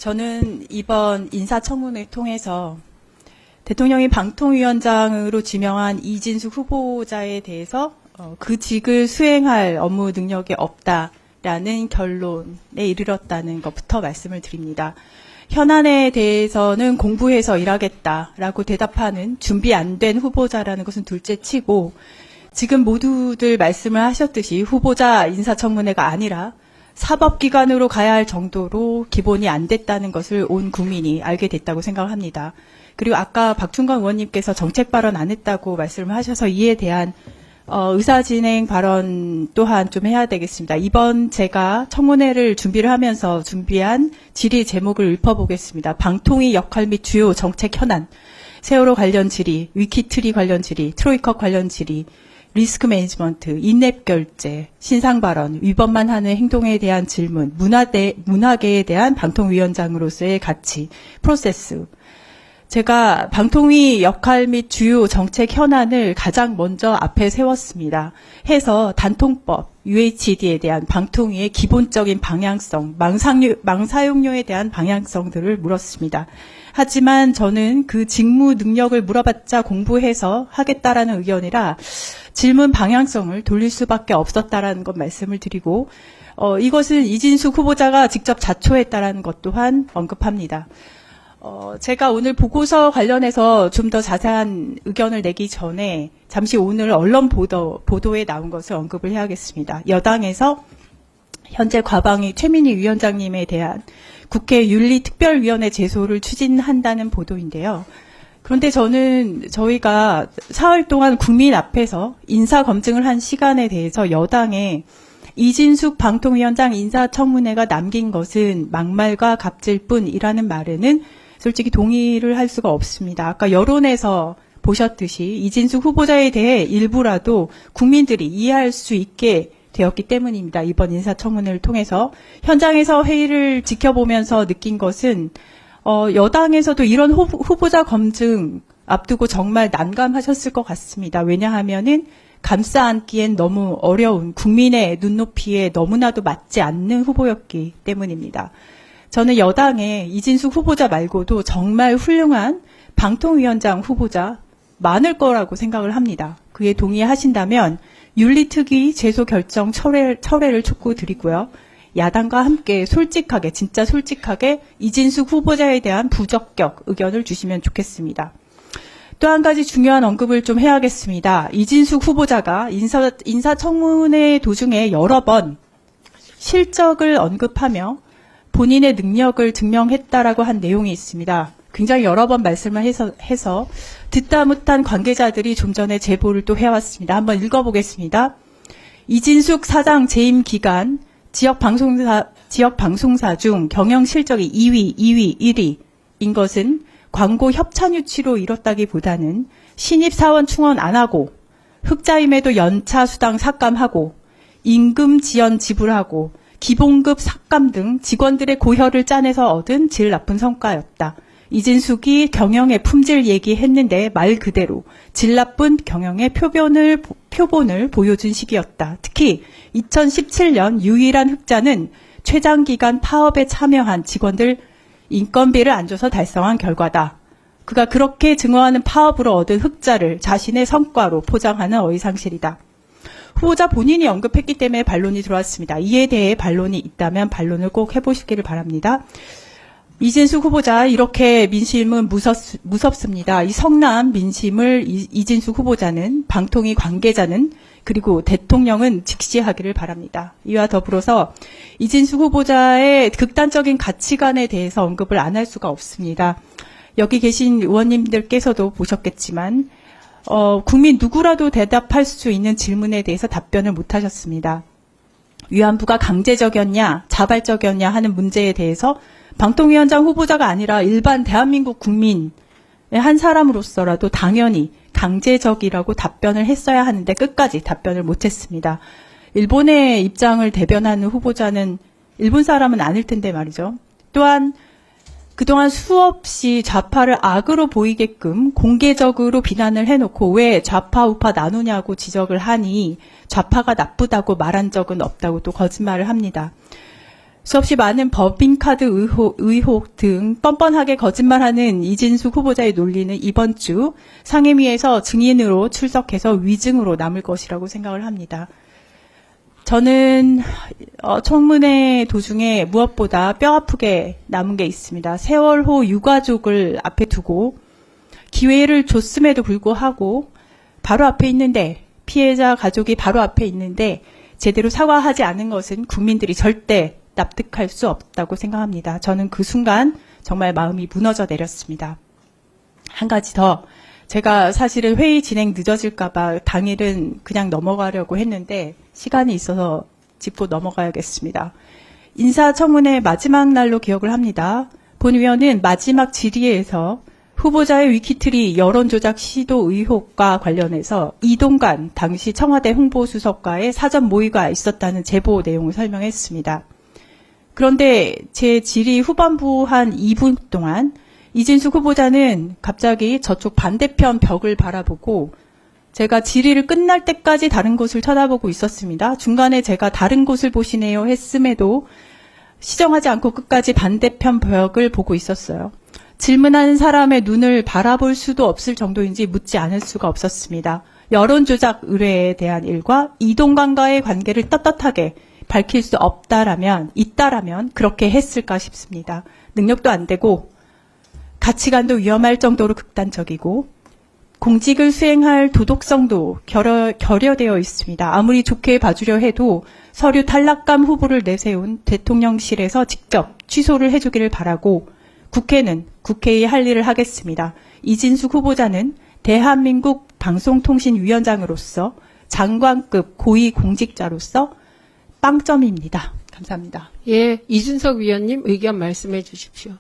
저는 이번 인사청문회 통해서 대통령이 방통위원장으로 지명한 이진숙 후보자에 대해서 그 직을 수행할 업무 능력이 없다라는 결론에 이르렀다는 것부터 말씀을 드립니다. 현안에 대해서는 공부해서 일하겠다라고 대답하는 준비 안 된 후보자라는 것은 둘째치고 지금 모두들 말씀을 하셨듯이 후보자 인사청문회가 아니라 사법기관으로 가야 할 정도로 기본이 안 됐다는 것을 온 국민이 알게 됐다고 생각을 합니다. 그리고 아까 박충관 의원님께서 정책 발언 안 했다고 말씀을 하셔서 이에 대한 의사진행 발언 또한 좀 해야 되겠습니다. 이번 제가 청문회를 준비를 하면서 준비한 질의 제목을 읊어보겠습니다. 방통위 역할 및 주요 정책 현안, 세월호 관련 질의, 위키트리 관련 질의, 트로이컵 관련 질의, 리스크 매니지먼트, 인랩 결제, 신상 발언, 위반만 하는 행동에 대한 질문, 문화계에 대한 방통위원장으로서의 가치, 프로세스. 제가 방통위 역할 및 주요 정책 현안을 가장 먼저 앞에 세웠습니다. 해서 단통법, UHD에 대한 방통위의 기본적인 방향성, 망사용료에 대한 방향성들을 물었습니다. 하지만 저는 그 직무 능력을 물어봤자 공부해서 하겠다라는 의견이라 질문 방향성을 돌릴 수밖에 없었다라는 것 말씀을 드리고 이것은 이진숙 후보자가 직접 자초했다라는 것 또한 언급합니다. 제가 오늘 보고서 관련해서 좀 더 자세한 의견을 내기 전에 잠시 오늘 언론 보도에 나온 것을 언급을 해야겠습니다. 여당에서 현재 과방위 최민희 위원장님에 대한 국회 윤리특별위원회 제소를 추진한다는 보도인데요. 그런데 저는 저희가 사흘 동안 국민 앞에서 인사검증을 한 시간에 대해서 여당에 이진숙 방통위원장 인사청문회가 남긴 것은 막말과 갑질 뿐이라는 말에는 솔직히 동의를 할 수가 없습니다. 아까 여론에서 보셨듯이 이진숙 후보자에 대해 일부라도 국민들이 이해할 수 있게 되었기 때문입니다. 이번 인사청문회를 통해서 현장에서 회의를 지켜보면서 느낀 것은 여당에서도 이런 후보자 검증 앞두고 정말 난감하셨을 것 같습니다. 왜냐하면은 감싸 안기엔 너무 어려운 국민의 눈높이에 너무나도 맞지 않는 후보였기 때문입니다. 저는 여당의 이진숙 후보자 말고도 정말 훌륭한 방통위원장 후보자 많을 거라고 생각을 합니다. 그에 동의하신다면 윤리특위 제소 결정 철회를 촉구드리고요. 야당과 함께 솔직하게, 진짜 솔직하게 이진숙 후보자에 대한 부적격 의견을 주시면 좋겠습니다. 또 한 가지 중요한 언급을 좀 해야겠습니다. 이진숙 후보자가 인사청문회 도중에 여러 번 실적을 언급하며 본인의 능력을 증명했다라고 한 내용이 있습니다. 굉장히 여러 번 말씀을 해서 듣다 못한 관계자들이 좀 전에 제보를 또 해왔습니다. 한번 읽어보겠습니다. 이진숙 사장 재임 기간 지역 방송사 중 경영 실적이 2위, 1위인 것은 광고 협찬 유치로 이뤘다기보다는 신입 사원 충원 안 하고 흑자임에도 연차 수당 삭감하고 임금 지연 지불하고 기본급 삭감 등 직원들의 고혈을 짜내서 얻은 질 나쁜 성과였다. 이진숙이 경영의 품질 얘기했는데 말 그대로 질 나쁜 경영의 표본을 보여준 시기였다. 특히 2017년 유일한 흑자는 최장기간 파업에 참여한 직원들 인건비를 안 줘서 달성한 결과다. 그가 그렇게 증오하는 파업으로 얻은 흑자를 자신의 성과로 포장하는 어이상실이다. 후보자 본인이 언급했기 때문에 반론이 들어왔습니다. 이에 대해 반론이 있다면 반론을 꼭 해보시기를 바랍니다. 이진숙 후보자 이렇게 민심은 무섭습니다. 이 성남 민심을 이진숙 후보자는 방통위 관계자는 그리고 대통령은 직시하기를 바랍니다. 이와 더불어서 이진숙 후보자의 극단적인 가치관에 대해서 언급을 안 할 수가 없습니다. 여기 계신 의원님들께서도 보셨겠지만 국민 누구라도 대답할 수 있는 질문에 대해서 답변을 못 하셨습니다. 위안부가 강제적이었냐 자발적이었냐 하는 문제에 대해서 방통위원장 후보자가 아니라 일반 대한민국 국민의 한 사람으로서라도 당연히 강제적이라고 답변을 했어야 하는데 끝까지 답변을 못했습니다. 일본의 입장을 대변하는 후보자는 일본 사람은 아닐 텐데 말이죠. 또한 그동안 수없이 좌파를 악으로 보이게끔 공개적으로 비난을 해놓고 왜 좌파 우파 나누냐고 지적을 하니 좌파가 나쁘다고 말한 적은 없다고 또 거짓말을 합니다. 수없이 많은 법인카드 의혹 등 뻔뻔하게 거짓말하는 이진숙 후보자의 논리는 이번 주 상임위에서 증인으로 출석해서 위증으로 남을 것이라고 생각을 합니다. 저는 청문회 도중에 무엇보다 뼈아프게 남은 게 있습니다. 세월호 유가족을 앞에 두고 기회를 줬음에도 불구하고 바로 앞에 있는데, 피해자 가족이 바로 앞에 있는데 제대로 사과하지 않은 것은 국민들이 절대 납득할 수 없다고 생각합니다. 저는 그 순간 정말 마음이 무너져 내렸습니다. 한 가지 더, 제가 사실은 회의 진행 늦어질까 봐 당일은 그냥 넘어가려고 했는데 시간이 있어서 짚고 넘어가야겠습니다. 인사청문회 마지막 날로 기억을 합니다. 본 위원은 마지막 질의에서 후보자의 위키트리 여론조작 시도 의혹과 관련해서 이동관 당시 청와대 홍보수석과의 사전 모의가 있었다는 제보 내용을 설명했습니다. 그런데 제 질의 후반부 한 2분 동안 이진숙 후보자는 갑자기 저쪽 반대편 벽을 바라보고 제가 질의를 끝날 때까지 다른 곳을 쳐다보고 있었습니다. 중간에 제가 다른 곳을 보시네요 했음에도 시정하지 않고 끝까지 반대편 벽을 보고 있었어요. 질문하는 사람의 눈을 바라볼 수도 없을 정도인지 묻지 않을 수가 없었습니다. 여론조작 의뢰에 대한 일과 이동관과의 관계를 떳떳하게 밝힐 수 있다라면 그렇게 했을까 싶습니다. 능력도 안 되고 가치관도 위험할 정도로 극단적이고 공직을 수행할 도덕성도 결여되어 있습니다. 아무리 좋게 봐주려 해도 서류 탈락감 후보를 내세운 대통령실에서 직접 취소를 해주기를 바라고 국회는 국회의 할 일을 하겠습니다. 이진숙 후보자는 대한민국 방송통신위원장으로서 장관급 고위공직자로서 빵점입니다. 감사합니다. 예, 이준석 위원님 의견 말씀해 주십시오.